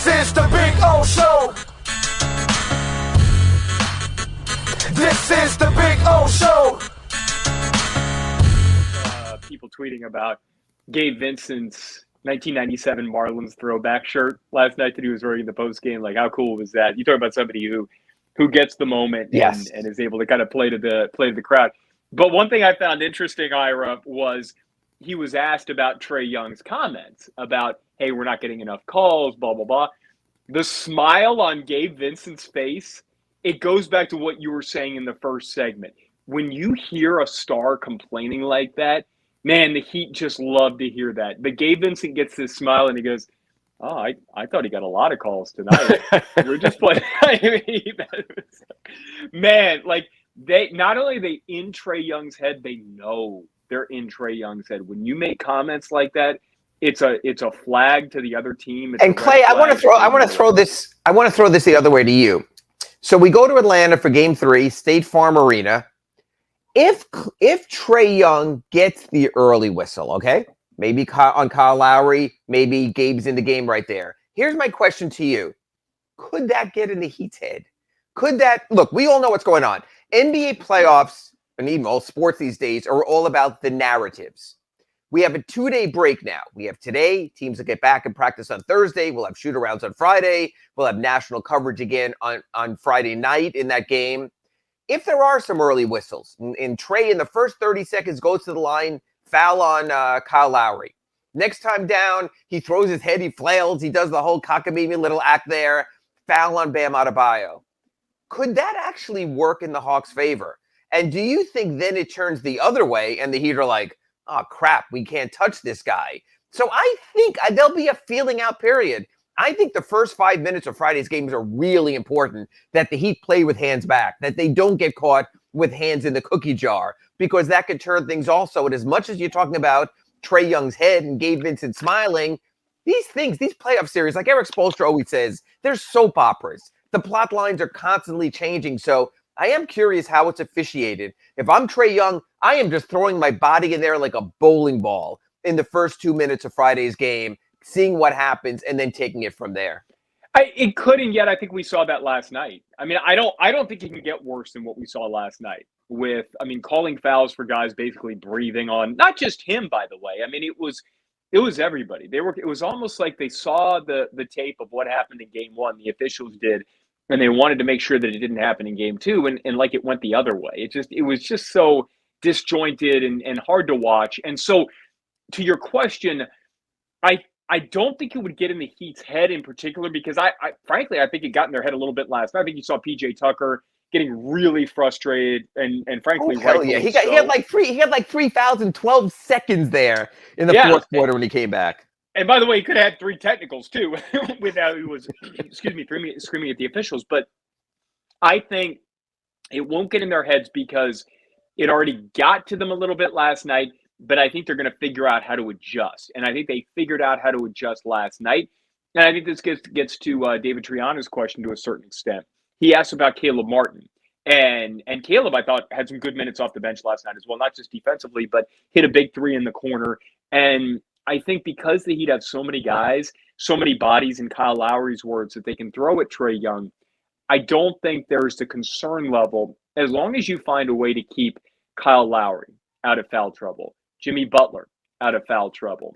This is the Big O Show. This is the Big O Show. People tweeting about Gabe Vincent's 1997 Marlins throwback shirt last night that he was wearing in the post game. Like, how cool was that? You talk about somebody who gets the moment and is able to kind of play to the crowd. But one thing I found interesting, Ira, was he was asked about Trae Young's comments about, hey, we're not getting enough calls, blah, blah, blah. The smile on Gabe Vincent's face, it goes back to what you were saying in the first segment. When you hear a star complaining like that, man, the Heat just love to hear that. But Gabe Vincent gets this smile and he goes, oh, I thought he got a lot of calls tonight. We're just playing. Man, like, they not only are they in Trae Young's head, they know they're in Trae Young's head. When you make comments like that, it's a flag to the other team. And Clay, I want to throw this the other way to you. So we go to Atlanta for Game 3, State Farm Arena. If Trae Young gets the early whistle, okay, maybe on Kyle Lowry, maybe Gabe's in the game right there. Here's my question to you: could that get in the Heat's head? Could that look? We all know what's going on. NBA playoffs and even all sports these days are all about the narratives. We have a 2-day break now. We have today. Teams will get back and practice on Thursday. We'll have shoot-arounds on Friday. We'll have national coverage again on Friday night in that game. If there are some early whistles, and Trae in the first 30 seconds goes to the line, foul on Kyle Lowry. Next time down, he throws his head, he flails, he does the whole cockamamie little act there, foul on Bam Adebayo. Could that actually work in the Hawks' favor? And do you think then it turns the other way and the Heat are like, oh, crap, we can't touch this guy? So I think there'll be a feeling out period. I think the first 5 minutes of Friday's games are really important, that the Heat play with hands back, that they don't get caught with hands in the cookie jar, because that could turn things also. And as much as you're talking about Trae Young's head and Gabe Vincent smiling, these playoff series, like Eric Spoelstra always says, they're soap operas. The plot lines are constantly changing. So I am curious how it's officiated. If I'm Trae Young, I am just throwing my body in there like a bowling ball in the first 2 minutes of Friday's game, seeing what happens, and then taking it from there. It couldn't yet. I think we saw that last night. I mean, I don't think it can get worse than what we saw last night with, calling fouls for guys basically breathing on, not just him, by the way. I mean, it was everybody. It was almost like they saw the tape of what happened in game one, the officials did, and they wanted to make sure that it didn't happen in game two, and like it went the other way. It was just so disjointed and hard to watch. And so to your question, I don't think it would get in the Heat's head in particular, because I frankly, I think it got in their head a little bit last night. I think you saw PJ Tucker getting really frustrated and frankly, hell yeah. He had like three fouls in 12 seconds there in the fourth quarter when he came back. And by the way, he could have had 3 technicals too without he was screaming at the officials. But I think it won't get in their heads because it already got to them a little bit last night. But I think they're going to figure out how to adjust. And I think they figured out how to adjust last night. And I think this gets to David Triana's question to a certain extent. He asked about Caleb Martin. And Caleb, I thought, had some good minutes off the bench last night as well, not just defensively, but hit a big 3 in the corner. And I think because the Heat have so many guys, so many bodies, in Kyle Lowry's words, that they can throw at Trae Young, I don't think there's the concern level, as long as you find a way to keep Kyle Lowry out of foul trouble, Jimmy Butler out of foul trouble,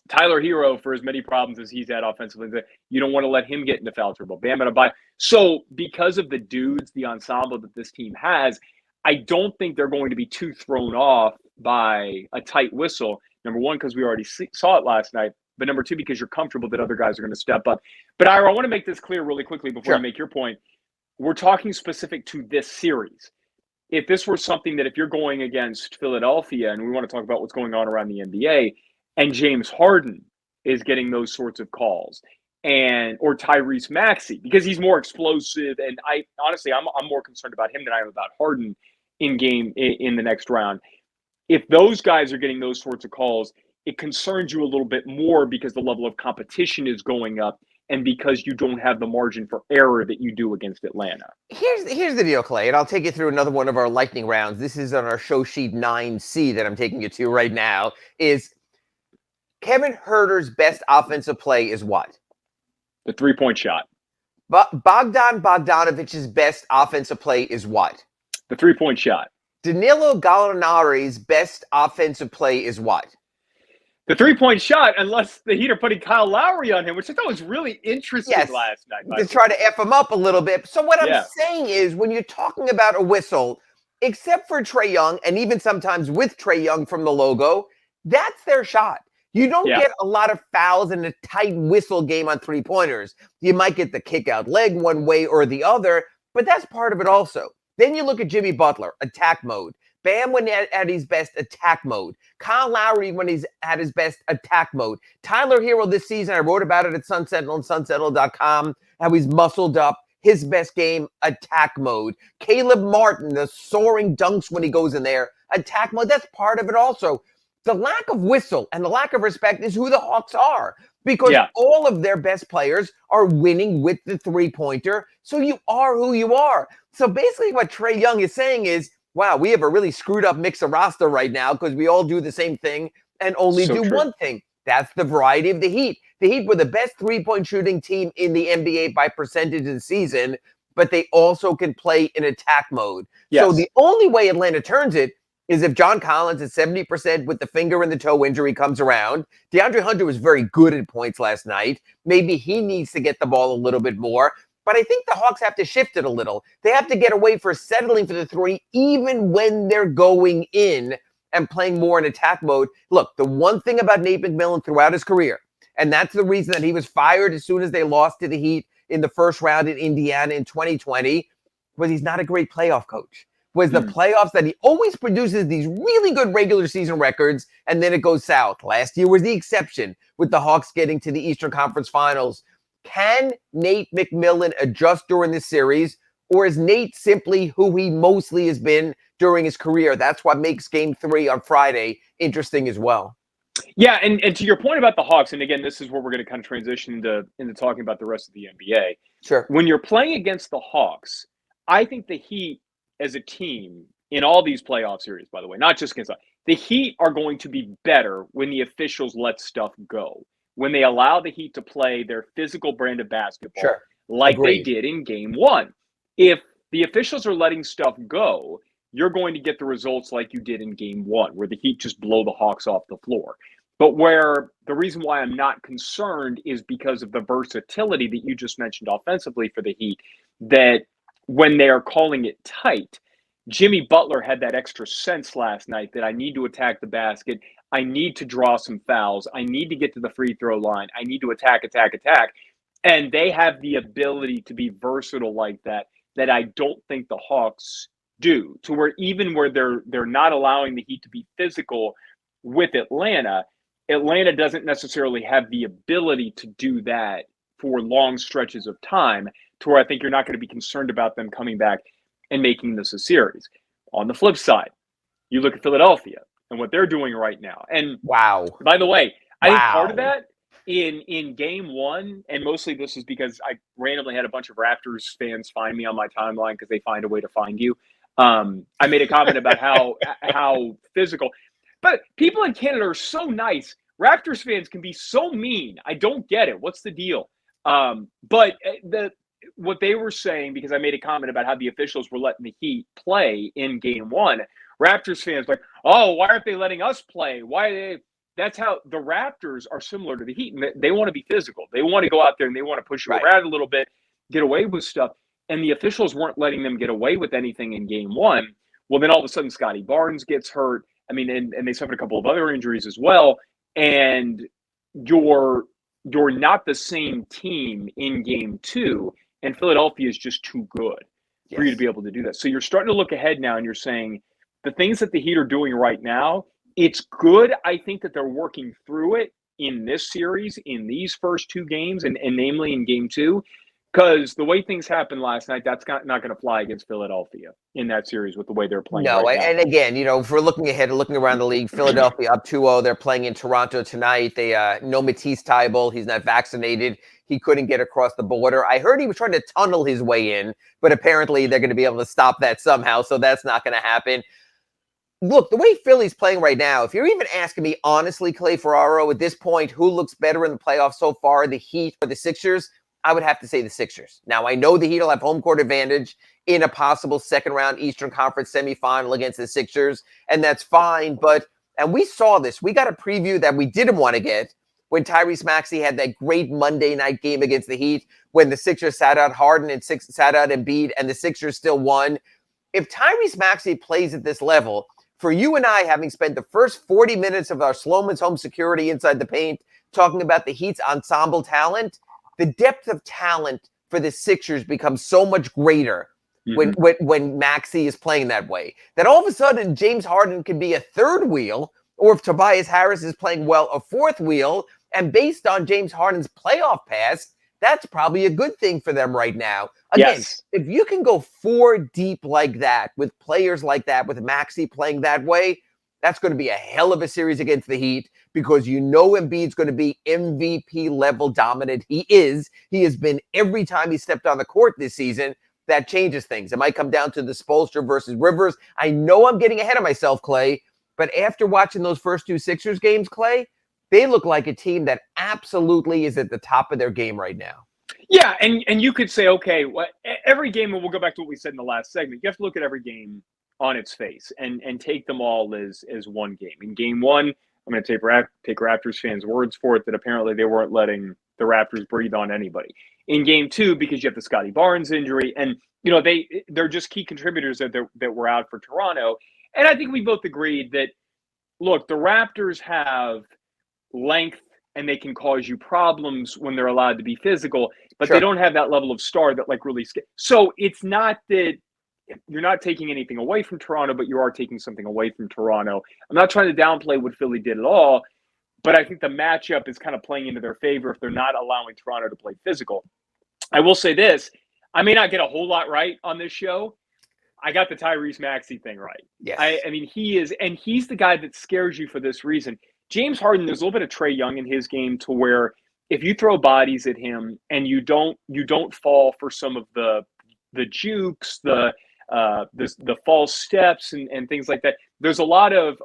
Tyler Hero, for as many problems as he's had offensively, you don't want to let him get into foul trouble. Bam Adebayo. So because of the dudes, the ensemble that this team has, I don't think they're going to be too thrown off by a tight whistle. Number one, because we already saw it last night. But number two, because you're comfortable that other guys are going to step up. But Ira, I want to make this clear really quickly before you make your point. We're talking specific to this series. If this were something that if you're going against Philadelphia, and we want to talk about what's going on around the NBA, and James Harden is getting those sorts of calls, or Tyrese Maxey, because he's more explosive, and I'm more concerned about him than I am about Harden in the next round. If those guys are getting those sorts of calls, it concerns you a little bit more because the level of competition is going up, and because you don't have the margin for error that you do against Atlanta. Here's the deal, Clay, and I'll take you through another one of our lightning rounds. This is on our show sheet 9C that I'm taking you to right now, is Kevin Huerter's best offensive play is what? The 3-point shot. But Bogdanovic's best offensive play is what? The 3-point shot. Danilo Gallinari's best offensive play is what? The 3-point shot, unless the Heat are putting Kyle Lowry on him, which I thought was really interesting last night. To try to F him up a little bit. So what I'm saying is, when you're talking about a whistle, except for Trae Young, and even sometimes with Trae Young from the logo, that's their shot. You don't get a lot of fouls in a tight whistle game on three-pointers. You might get the kick-out leg one way or the other, but that's part of it also. Then you look at Jimmy Butler, attack mode. Bam when at his best, attack mode. Kyle Lowry when he's at his best, attack mode. Tyler Hero this season, I wrote about it at Sun Sentinel and sunsentinel.com, how he's muscled up. His best game, attack mode. Caleb Martin, the soaring dunks when he goes in there, attack mode. That's part of it also. The lack of whistle and the lack of respect is who the Hawks are, because all of their best players are winning with the three-pointer, so you are who you are. So basically what Trae Young is saying is, wow, we have a really screwed up mix of roster right now because we all do the same thing and only do one thing. That's the variety of the Heat. The Heat were the best three-point shooting team in the NBA by percentage of the season, but they also can play in attack mode. So the only way Atlanta turns it is if John Collins at 70% with the finger and the toe injury comes around. DeAndre Hunter was very good at points last night. Maybe he needs to get the ball a little bit more. But I think the Hawks have to shift it a little. They have to get away from settling for the three, even when they're going in and playing more in attack mode. Look, the one thing about Nate McMillan throughout his career, and that's the reason that he was fired as soon as they lost to the Heat in the first round in Indiana in 2020, was he's not a great playoff coach. Was the playoffs that he always produces these really good regular season records, and then it goes south. Last year was the exception with the Hawks getting to the Eastern Conference Finals. Can Nate McMillan adjust during this series, or is Nate simply who he mostly has been during his career? That's what makes Game 3 on Friday interesting as well. Yeah, and to your point about the Hawks, and again, this is where we're going to kind of transition into talking about the rest of the NBA. Sure. When you're playing against the Hawks, I think the Heat as a team in all these playoff series, by the way, not just against the Heat, are going to be better when the officials let stuff go. When they allow the Heat to play their physical brand of basketball like they did in Game 1. If the officials are letting stuff go, you're going to get the results like you did in Game 1, where the Heat just blow the Hawks off the floor. But where the reason why I'm not concerned is because of the versatility that you just mentioned offensively for the Heat, that when they are calling it tight, Jimmy Butler had that extra sense last night that I need to attack the basket. I need to draw some fouls. I need to get to the free throw line. I need to attack. And they have the ability to be versatile like that I don't think the Hawks do. To where even where they're not allowing the Heat to be physical with Atlanta doesn't necessarily have the ability to do that for long stretches of time, to where I think you're not going to be concerned about them coming back and making this a series. On the flip side, you look at Philadelphia and what they're doing right now. And by the way, I think part of that in Game 1, and mostly this is because I randomly had a bunch of Raptors fans find me on my timeline because they find a way to find you. I made a comment about how physical, but people in Canada are so nice. Raptors fans can be so mean. I don't get it. What's the deal? But what they were saying, because I made a comment about how the officials were letting the Heat play in Game 1, Raptors fans like, oh, why aren't they letting us play? Why are they? That's how the Raptors are similar to the Heat. And they want to be physical. They want to go out there and they want to push you around a little bit, get away with stuff. And the officials weren't letting them get away with anything in Game 1. Well, then all of a sudden Scotty Barnes gets hurt. I mean, and they suffered a couple of other injuries as well. And you're not the same team in Game 2. And Philadelphia is just too good for you to be able to do that. So you're starting to look ahead now and you're saying the things that the Heat are doing right now, it's good. I think that they're working through it in this series, in these first two games, and namely in Game 2, because the way things happened last night, that's not going to fly against Philadelphia in that series with the way they're playing. No, right now. And again, if we're looking ahead and looking around the league, Philadelphia up 2-0. They're playing in Toronto tonight. They no Matisse Thybulle. He's not vaccinated. He couldn't get across the border. I heard he was trying to tunnel his way in, but apparently they're going to be able to stop that somehow, so that's not going to happen. Look, the way Philly's playing right now, if you're even asking me honestly, Clay Ferraro, at this point, who looks better in the playoffs so far, the Heat or the Sixers, I would have to say the Sixers. Now, I know the Heat will have home court advantage in a possible second-round Eastern Conference semifinal against the Sixers, and that's fine. And we saw this. We got a preview that we didn't want to get when Tyrese Maxey had that great Monday night game against the Heat, when the Sixers sat out Harden and sat out Embiid, and the Sixers still won. If Tyrese Maxey plays at this level, for you and I, having spent the first 40 minutes of our Slomin's Home Security Inside the Paint talking about the Heat's ensemble talent, the depth of talent for the Sixers becomes so much greater when Maxey is playing that way. That all of a sudden, James Harden can be a third wheel, or if Tobias Harris is playing well, a fourth wheel. And based on James Harden's playoff past, that's probably a good thing for them right now. Again, if you can go 4 deep like that, with players like that, with Maxey playing that way, that's going to be a hell of a series against the Heat, because you know Embiid's going to be MVP level dominant. He is. He has been every time he stepped on the court this season. That changes things. It might come down to the Spoelstra versus Rivers. I know I'm getting ahead of myself, Clay, but after watching those first 2 Sixers games, Clay, they look like a team that absolutely is at the top of their game right now. Yeah, and you could say, okay, every game, and we'll go back to what we said in the last segment, you have to look at every game on its face and take them all as one game. In game 1, I'm going to take Raptors fans' words for it that apparently they weren't letting the Raptors breathe on anybody. In game 2, because you have the Scotty Barnes injury, and they're just key contributors that were out for Toronto. And I think we both agreed that, look, the Raptors have length and they can cause you problems when they're allowed to be physical, but they don't have that level of star that really so it's not that you're not taking anything away from Toronto, but you are taking something away from Toronto. I'm not trying to downplay what Philly did at all, but I think the matchup is kind of playing into their favor if they're not allowing Toronto to play physical. I will say this, I may not get a whole lot right on this show. I got the Tyrese Maxey thing right. Yes. I mean, he's the guy that scares you for this reason. James Harden, there's a little bit of Trae Young in his game, to where if you throw bodies at him and you don't fall for some of the jukes, the false steps and things like that, there's a lot of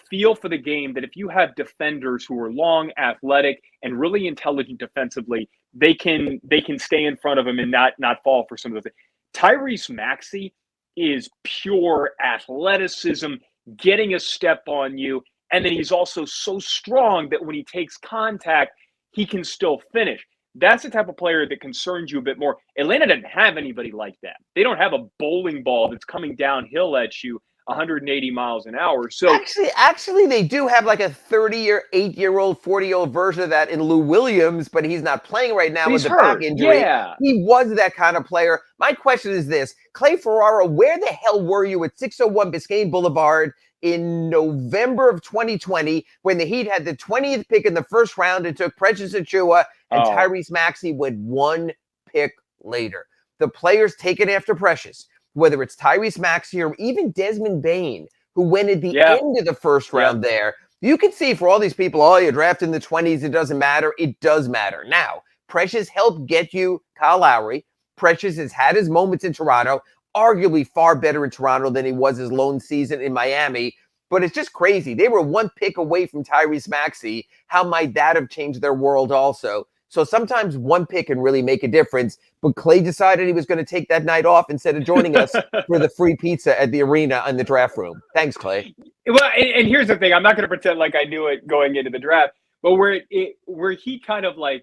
feel for the game that if you have defenders who are long, athletic, and really intelligent defensively, they can stay in front of him and not fall for some of the things. Tyrese Maxey is pure athleticism, getting a step on you. And then he's also so strong that when he takes contact, he can still finish. That's the type of player that concerns you a bit more. Atlanta didn't have anybody like that. They don't have a bowling ball that's coming downhill at you 180 miles an hour. So actually, they do have like a 8-year-old, 40-year-old version of that in Lou Williams, but he's not playing right now with the back injury. Yeah. He was that kind of player. My question is this: Clay Ferraro, where the hell were you at 601 Biscayne Boulevard in November of 2020 when the Heat had the 20th pick in the first round and took Precious Achiuwa and Tyrese Maxey went 1 pick later? The players taken after Precious, whether it's Tyrese Maxey or even Desmond Bane, who went at the end of the first round there. You can see for all these people, you draft in the 20s, it doesn't matter. It does matter. Now, Precious helped get you Kyle Lowry. Precious has had his moments in Toronto, arguably far better in Toronto than he was his lone season in Miami. But it's just crazy. They were 1 pick away from Tyrese Maxey. How might that have changed their world also? So sometimes 1 pick can really make a difference. But Clay decided he was going to take that night off instead of joining us for the free pizza at the arena in the draft room. Thanks, Clay. Well, and here's the thing. I'm not going to pretend like I knew it going into the draft. But where he kind of I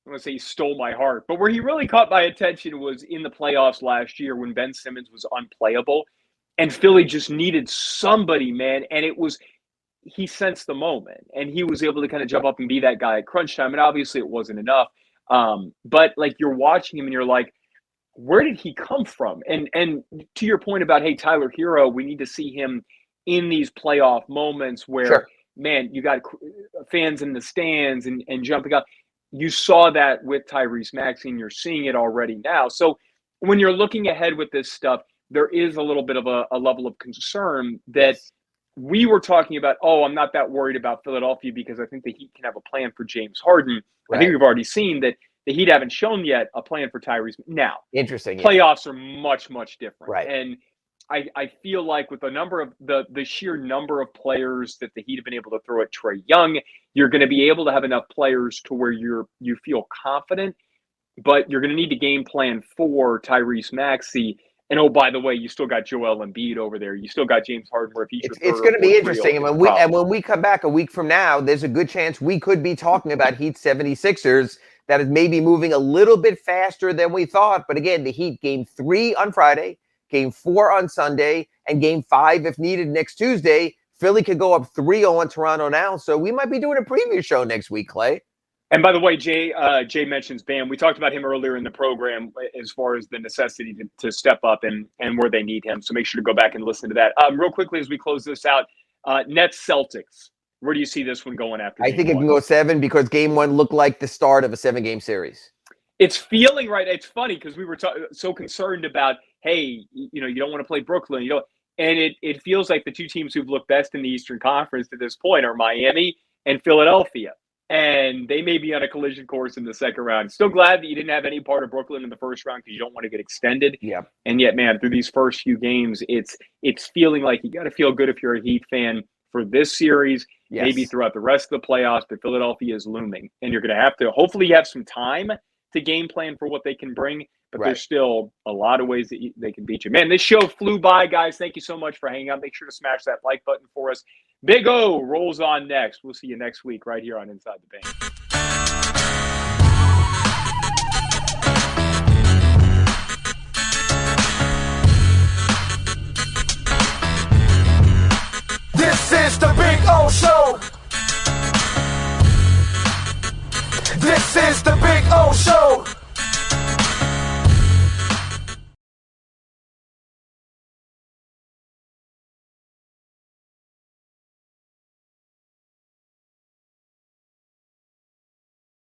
want to say he stole my heart, but where he really caught my attention was in the playoffs last year when Ben Simmons was unplayable and Philly just needed somebody, man. And he sensed the moment and he was able to kind of jump up and be that guy at crunch time. And obviously it wasn't enough. But you're watching him and you're like, where did he come from? And to your point about, hey, Tyler Hero, we need to see him in these playoff moments where, man, you got fans in the stands and jumping up. You saw that with Tyrese Maxey, and you're seeing it already now. So when you're looking ahead with this stuff, there is a little bit of a level of concern that we were talking about, I'm not that worried about Philadelphia because I think the Heat can have a plan for James Harden. Right. I think we've already seen that the Heat haven't shown yet a plan for Tyrese. Now, interesting. Playoffs are much, much different. Right. And I feel like with the number of the sheer number of players that the Heat have been able to throw at Trae Young, you're going to be able to have enough players to where you feel confident. but you're going to need to game plan for Tyrese Maxey. And oh, by the way, you still got Joel Embiid over there. You still got James Harden. Where if he's it's going to be interesting. And when we come back a week from now, there's a good chance we could be talking about Heat 76ers that is maybe moving a little bit faster than we thought. But again, the Heat game 3 on Friday, game 4 on Sunday, and game 5 if needed next Tuesday. Philly could go up 3-0 on Toronto now. So we might be doing a preview show next week, Clay. And by the way, Jay mentions Bam. We talked about him earlier in the program as far as the necessity to step up and where they need him. So make sure to go back and listen to that. Real quickly as we close this out, Nets Celtics. Where do you see this one going after? I think it can go 7 because game 1 looked like the start of a 7-game series. It's feeling right. It's funny because we were so concerned about, hey, you don't want to play Brooklyn, and it feels like the two teams who've looked best in the Eastern Conference to this point are Miami and Philadelphia. And they may be on a collision course in the second round. Still glad that you didn't have any part of Brooklyn in the first round because you don't want to get extended. Yeah. And yet, man, through these first few games, it's feeling like you got to feel good if you're a Heat fan for this series, maybe throughout the rest of the playoffs. But Philadelphia is looming, and you're going to have to hopefully you have some time to game plan for what they can bring. But there's still a lot of ways that they can beat you. Man, this show flew by, guys. Thank you so much for hanging out. Make sure to smash that like button for us. Big O rolls on next. We'll see you next week right here on Inside the Paint. This is the Big O Show. This is the Big O Show.